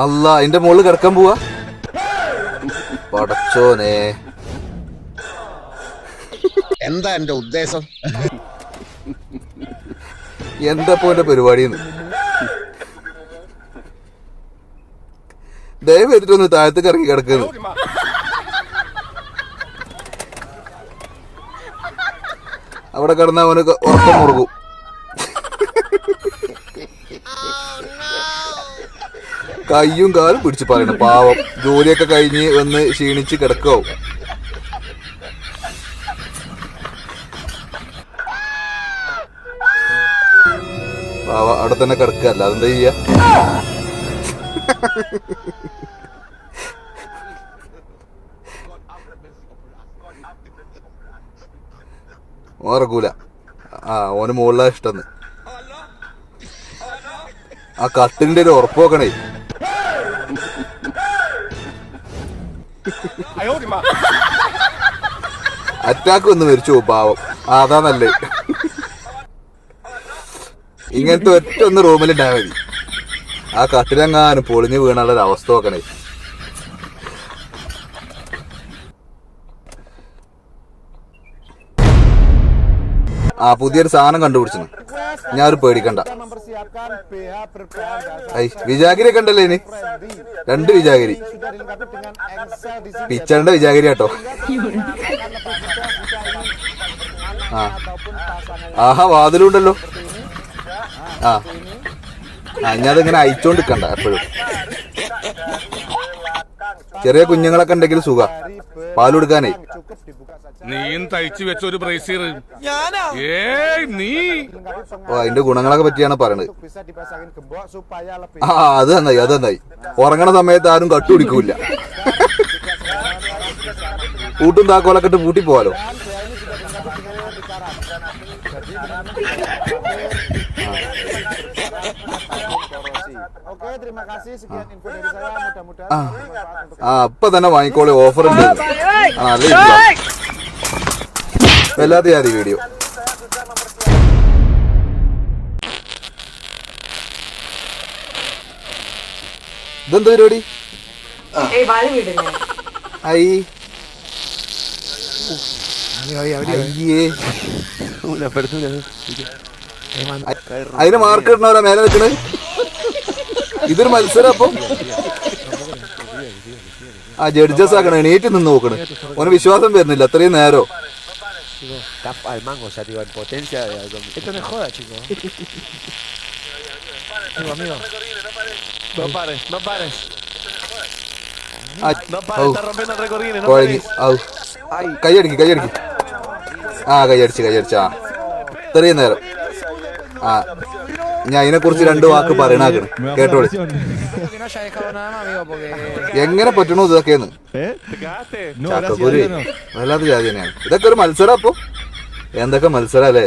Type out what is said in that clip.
അല്ല അതിന്റെ മുകളിൽ കിടക്കാൻ പോവാ. പടച്ചോനെ, എന്താ എന്റെ ഉദ്ദേശം? എന്താ എന്റെ പരിപാടിന്ന്? ദയവ് ചെയ്തിട്ടൊന്ന് താഴത്തേക്ക് ഇറങ്ങി കിടക്കുന്നു. അവിടെ കിടന്ന അവന് ഉറക്കം മുറുകും. കയ്യും കാലും പിടിച്ച് പറയണം. പാവം ജോലിയൊക്കെ കഴിഞ്ഞ് വന്ന് ക്ഷീണിച്ച് കിടക്കാവും. പാവ അവിടെ തന്നെ കിടക്കല്ല, അതെന്താ ചെയ്യാ? ഓറക്കൂല. ഓന് മുകളിലാ ഇഷ്ടന്ന്. ആ കട്ടിലിന്റെ ഒരു ഉറപ്പ് നോക്കണേ. അറ്റാക്ക് വന്ന് മരിച്ചു പോകും പാവം. അതാ നല്ലേ. ഇങ്ങനത്തെ ഒറ്റ ഒന്ന് റൂമിലുണ്ടായാൽ മതി. ആ കട്ടിലെങ്ങാനും പൊളിഞ്ഞു വീണുള്ള അവസ്ഥ നോക്കണേ. പുതിയൊരു സാധനം കണ്ടുപിടിച്ചു. ഞാനൊരു പേടിക്കണ്ട. വിജാഗിരി ഒക്കെ ഉണ്ടല്ലേ ഇനി? 2 വിജാഗിരി. പിച്ചറിന്റെ വിജാഗിരി കേട്ടോ. ആഹാ, വാതിലുണ്ടല്ലോ. ഞാൻ അതിങ്ങനെ അയച്ചോണ്ടിരിക്കണ്ട എപ്പോഴും. ചെറിയ കുഞ്ഞുങ്ങളൊക്കെ ഉണ്ടെങ്കിൽ സുഖ പാല് കൊടുക്കാനേ. നീയും തയ്ച്ചു വെച്ച ഒരു ബ്രേസിയർ. അതിന്റെ ഗുണങ്ങളൊക്കെ പറ്റിയാണ് പറയണത്. അത് നന്നായി, അത് നന്നായി. ഉറങ്ങണ സമയത്ത് ആരും കട്ടുപിടിക്കൂല. പൂട്ടും താക്കോലൊക്കെ ഇട്ട് പൂട്ടി പോവാലോ. അപ്പൊ തന്നെ വാങ്ങിക്കോളി, ഓഫർ ഉണ്ട്. വല്ലാതെ ആദ്യ വീഡിയോ. ഇതെന്താ പരിപാടി? അതിന് മാർക്ക് ഇടണവരാ മേലെ നിൽക്കണേ. ഇതൊരു മത്സരം. അപ്പം ജഡ്ജസ് ആക്കണേ, എണീറ്റ് നിന്ന് നോക്കണേ. ഓന് വിശ്വാസം വരുന്നില്ല. അത്രയും നേരോ. കൈയടിക്ക്, കൈയടിക്ക്. കൈയടിച്ച്. ഇത്രയും നേരം. ഞാൻ അതിനെ കുറിച്ച് 2 വാക്ക് പറയണാക്കണ്, കേട്ടോളി. എങ്ങനെ പറ്റണോ ഇതൊക്കെയെന്ന്. ചക്കക്കുരു വല്ലാത്ത ജാതി തന്നെയാണ്. ഇതൊക്കെ ഒരു മത്സരം. അപ്പൊ എന്തൊക്കെ മത്സരം അല്ലേ?